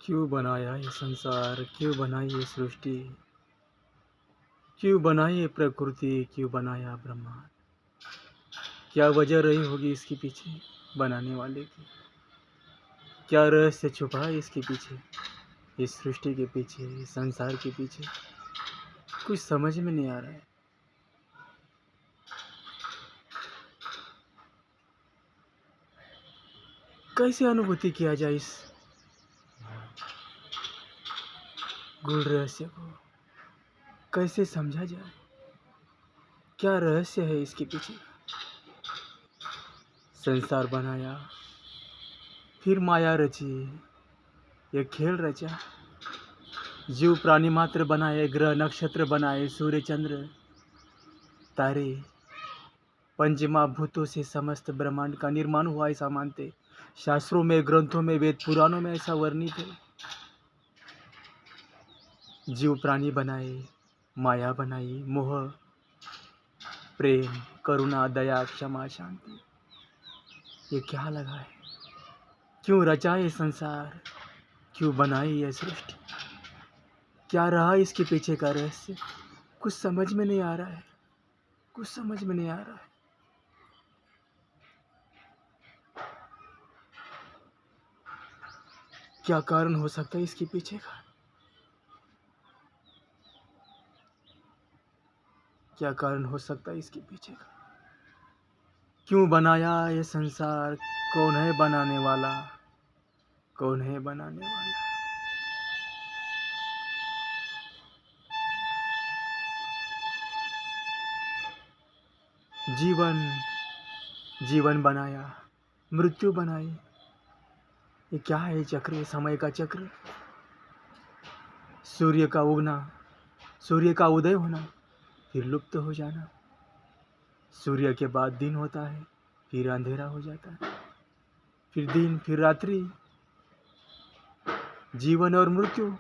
क्यों बनाया ये संसार, क्यों बनाई ये सृष्टि, क्यों बनाई ये प्रकृति, क्यों बनाया ब्रह्मांड। क्या वजह रही होगी इसके पीछे बनाने वाले की। क्या रहस्य छुपा है इसके पीछे, इस सृष्टि के पीछे, इस संसार के पीछे। कुछ समझ में नहीं आ रहा है। कैसे अनुभूति किया जाए इस गूढ़ रहस्य को, कैसे समझा जाए। क्या रहस्य है इसके पीछे। संसार बनाया, फिर माया रची, ये खेल रचा। जीव प्राणी मात्र बनाए, ग्रह नक्षत्र बनाए, सूर्य चंद्र तारे, पंचमहाभूतों से समस्त ब्रह्मांड का निर्माण हुआ ऐसा मानते। शास्त्रों में, ग्रंथों में, वेद पुराणों में ऐसा वर्णित है। जीव प्राणी बनाए, माया बनाई, मोह, प्रेम, करुणा, दया, क्षमा, शांति। ये क्या लगा है। क्यों रचा ये संसार, क्यों बनाई ये सृष्टि। क्या रहा इसके पीछे का रहस्य। कुछ समझ में नहीं आ रहा है, कुछ समझ में नहीं आ रहा है। क्या कारण हो सकता है इसके पीछे का। क्या कारण हो सकता है इसके पीछे का। क्यों बनाया ये संसार, कौन है बनाने वाला, कौन है बनाने वाला। जीवन, जीवन बनाया, मृत्यु बनाई। ये क्या है चक्र, समय का चक्र। सूर्य का उगना, सूर्य का उदय होना, फिर लुप्त हो जाना। सूर्य के बाद दिन होता है, फिर अंधेरा हो जाता है, फिर दिन, फिर रात्रि। जीवन और मृत्यु,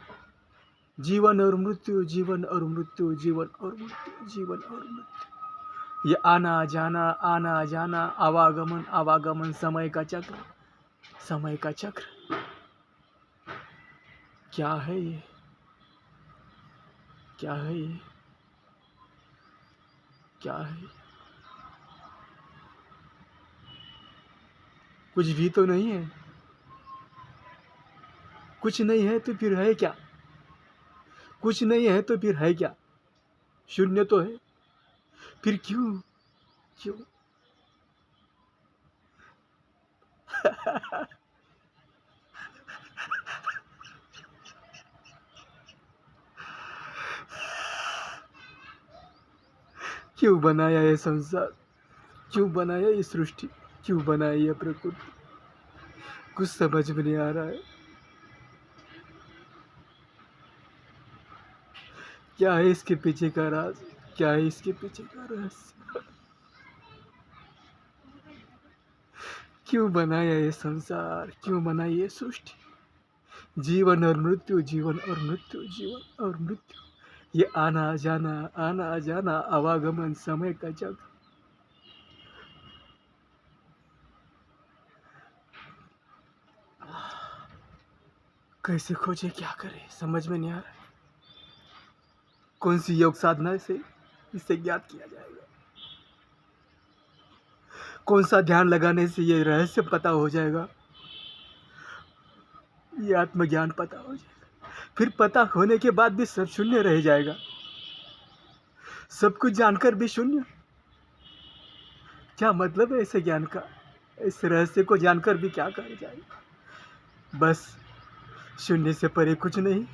जीवन और मृत्यु, जीवन और मृत्यु, जीवन और मृत्यु, जीवन और मृत्यु। ये आना जाना, आवागमन आवागमन, समय का चक्र, समय का चक्र। क्या है ये, क्या है ये, क्या है। कुछ भी तो नहीं है। कुछ नहीं है तो फिर है क्या। कुछ नहीं है तो फिर है क्या। शून्य तो है, फिर क्यों, क्यों। क्यों बनाया ये संसार, क्यों बनाया ये सृष्टि, क्यों बनाया ये प्रकृति। कुछ समझ में नहीं आ रहा है। क्या है इसके पीछे का राज, क्या है इसके पीछे का रहस्य। क्यों बनाया ये संसार, क्यों बनाई ये सृष्टि। जीवन और मृत्यु, जीवन और मृत्यु, जीवन और मृत्यु। ये आना जाना, आवागमन, समय का चक्र। कैसे खोजे, क्या करे, समझ में नहीं आ रहा है। कौन सी योग साधना से इसे ज्ञात किया जाएगा। कौन सा ध्यान लगाने से ये रहस्य पता हो जाएगा, ये आत्मज्ञान पता हो जाएगा। फिर पता होने के बाद भी सब शून्य रह जाएगा। सब कुछ जानकर भी शून्य। क्या मतलब है ऐसे ज्ञान का। इस रहस्य को जानकर भी क्या कर जाएगा। बस शून्य से परे कुछ नहीं।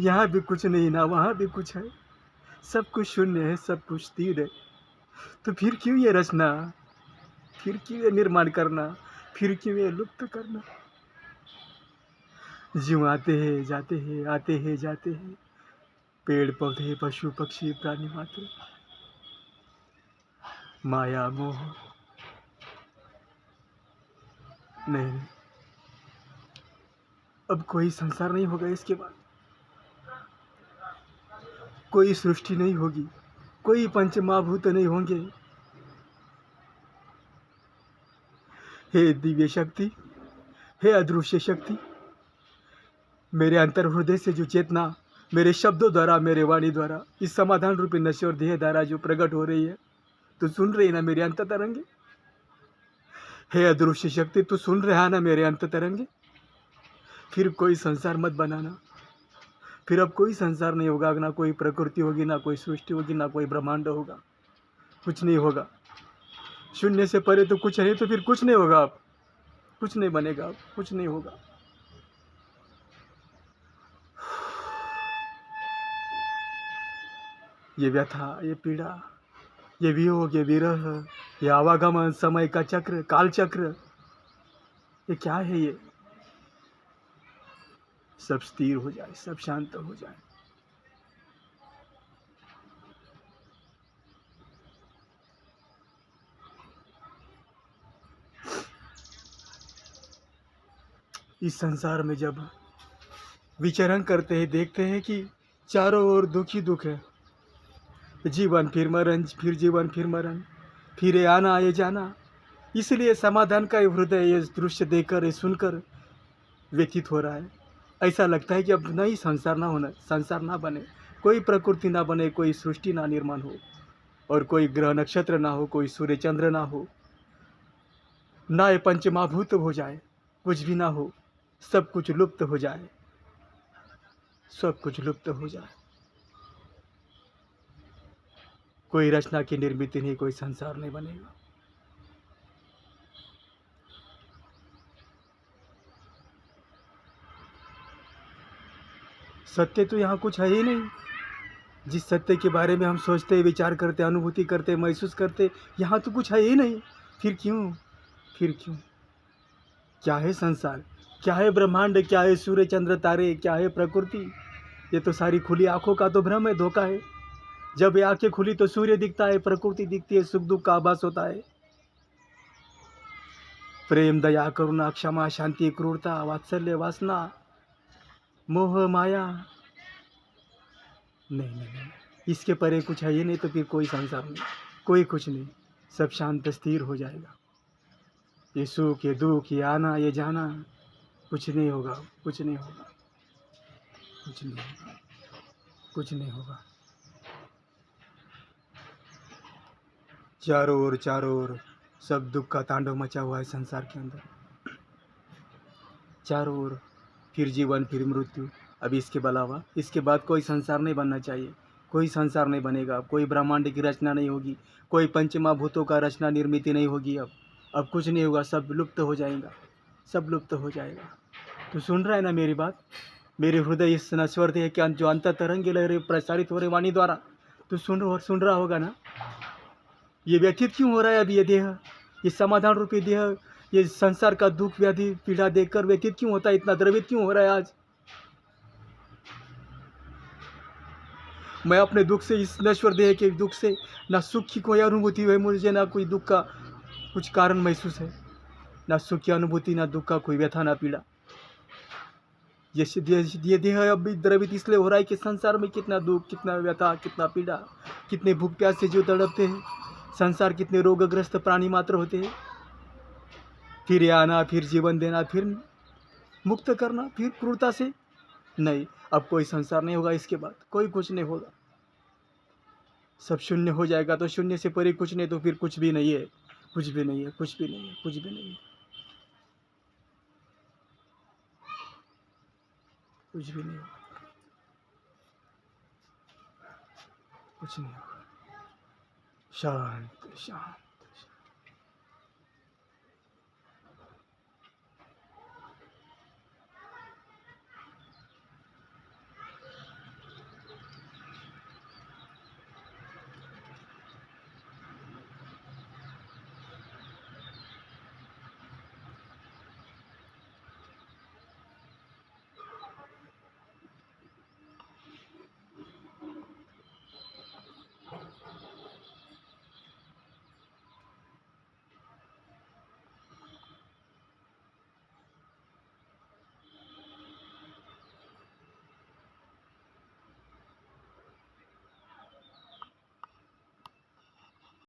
यहाँ भी कुछ नहीं, ना वहाँ भी कुछ है। सब कुछ शून्य है, सब कुछ स्थिर है। तो फिर क्यों ये रचना, फिर क्यों ये निर्माण करना, फिर क्यों ये लुप्त करना। जीव आते हैं जाते हैं, आते हैं जाते हैं। पेड़ पौधे, पशु पक्षी, प्राणी मात्र। माया मोह। नहीं, अब कोई संसार नहीं होगा इसके बाद। कोई सृष्टि नहीं होगी, कोई पंचमहाभूत नहीं होंगे। हे दिव्य शक्ति, हे अदृश्य शक्ति, मेरे अंतर हृदय से जो चेतना मेरे शब्दों द्वारा, मेरे वाणी द्वारा, इस समाधान रूपी नश्वर देह द्वारा जो प्रकट हो रही है, तू सुन रही है ना मेरे अंत तरंगे? हे अदृश्य शक्ति, तू सुन रहा है ना मेरे अंत तरंगे? फिर कोई संसार मत बनाना। फिर अब कोई संसार नहीं होगा, ना कोई प्रकृति होगी, ना कोई सृष्टि होगी, ना कोई ब्रह्मांड होगा, कुछ नहीं होगा। शून्य से परे तो कुछ है, तो फिर कुछ नहीं होगा। अब कुछ नहीं बनेगा, अब कुछ नहीं होगा। ये व्यथा, ये पीड़ा, ये वियोग, ये विरह, ये आवागमन, समय का चक्र, काल चक्र, ये क्या है? ये सब स्थिर हो जाए, सब शांत हो जाए। इस संसार में जब विचरण करते हैं, देखते हैं कि चारों ओर दुख ही दुख है। जीवन फिर मरण, फिर जीवन फिर मरण, फिर ये आना ये जाना। इसलिए समाधान का ये हृदय ये दृश्य देखकर, ये सुनकर व्यथित हो रहा है। ऐसा लगता है कि अब नहीं, संसार ना होना, संसार ना बने, कोई प्रकृति ना बने, कोई सृष्टि ना निर्माण हो, और कोई ग्रह नक्षत्र ना हो, कोई सूर्य चंद्र ना हो, ना ये पंचमहाभूत हो जाए, कुछ भी ना हो, सब कुछ लुप्त हो जाए, सब कुछ लुप्त हो जाए। कोई रचना की निर्मित नहीं, कोई संसार नहीं बनेगा। सत्य तो यहाँ कुछ है ही नहीं। जिस सत्य के बारे में हम सोचते, विचार करते, अनुभूति करते, महसूस करते, यहाँ तो कुछ है ही नहीं। फिर क्यों? फिर क्यों? क्या है संसार? क्या है ब्रह्मांड? क्या है सूर्य चंद्र तारे? क्या है प्रकृति? ये तो सारी खुली आंखों का तो भ्रम है, धोखा है। जब ये आंखें खुली तो सूर्य दिखता है, प्रकृति दिखती है, सुख दुख का आभास होता है। प्रेम, दया, करुणा, क्षमा, शांति, क्रूरता, वात्सल्य, वासना, मोह, माया, नहीं नहीं नहीं, इसके परे कुछ है ही नहीं। तो फिर कोई संसार नहीं, कोई कुछ नहीं, सब शांत स्थिर हो जाएगा। ये सुख, ये दुख, ये आना ये जाना, कुछ नहीं होगा, कुछ नहीं होगा, कुछ नहीं होगा, कुछ नहीं होगा। चारों ओर सब दुख का तांडव मचा हुआ है संसार के अंदर। चारों ओर फिर जीवन, फिर मृत्यु। अब इसके अलावा, इसके बाद कोई संसार नहीं बनना चाहिए। कोई संसार नहीं बनेगा, कोई ब्रह्मांड की रचना नहीं होगी, कोई पंचमहाभूतों का रचना निर्मित नहीं होगी। अब कुछ नहीं होगा, सब लुप्त हो जाएगा, सब लुप्त हो जाएगा। तो सुन रहा है ना मेरी बात? मेरे हृदय इस नश्वर देह के जो अंतर तरंगे लहरें प्रसारित हो रहे वाणी द्वारा, तो सुन रहा होगा ना? ये व्यथित क्यों हो रहा है अब ये देह, ये समाधान रूपी देह, ये संसार का दुख व्याधि पीड़ा देखकर व्यथित क्यों होता है, इतना द्रवित क्यों हो रहा है आज? मैं अपने दुख से, इस नश्वर देह के दुख से, ना सुख की कोई अनुभूति है मुझे, ना कोई दुख का कुछ कारण महसूस है, ना सुख की अनुभूति, ना दुख का कोई व्यथा, ना पीड़ा। ये देह अब भी द्रवित इसलिए हो रहा है कि संसार में कितना दुख, कितना व्यथा, कितना पीड़ा, कितने भूख प्यास से जो तड़पते हैं, संसार कितने रोगग्रस्त प्राणी मात्र होते हैं। फिर ये आना, फिर जीवन देना, फिर मुक्त करना, फिर क्रूरता से। नहीं, अब कोई संसार नहीं होगा, इसके बाद कोई कुछ नहीं होगा, सब शून्य हो जाएगा। तो शून्य से परे कुछ नहीं, तो फिर कुछ भी नहीं है, कुछ भी नहीं है, कुछ भी नहीं है, कुछ भी नहीं है, कुछ भी नहीं होगा, कुछ नहीं होगा। शांत शांत।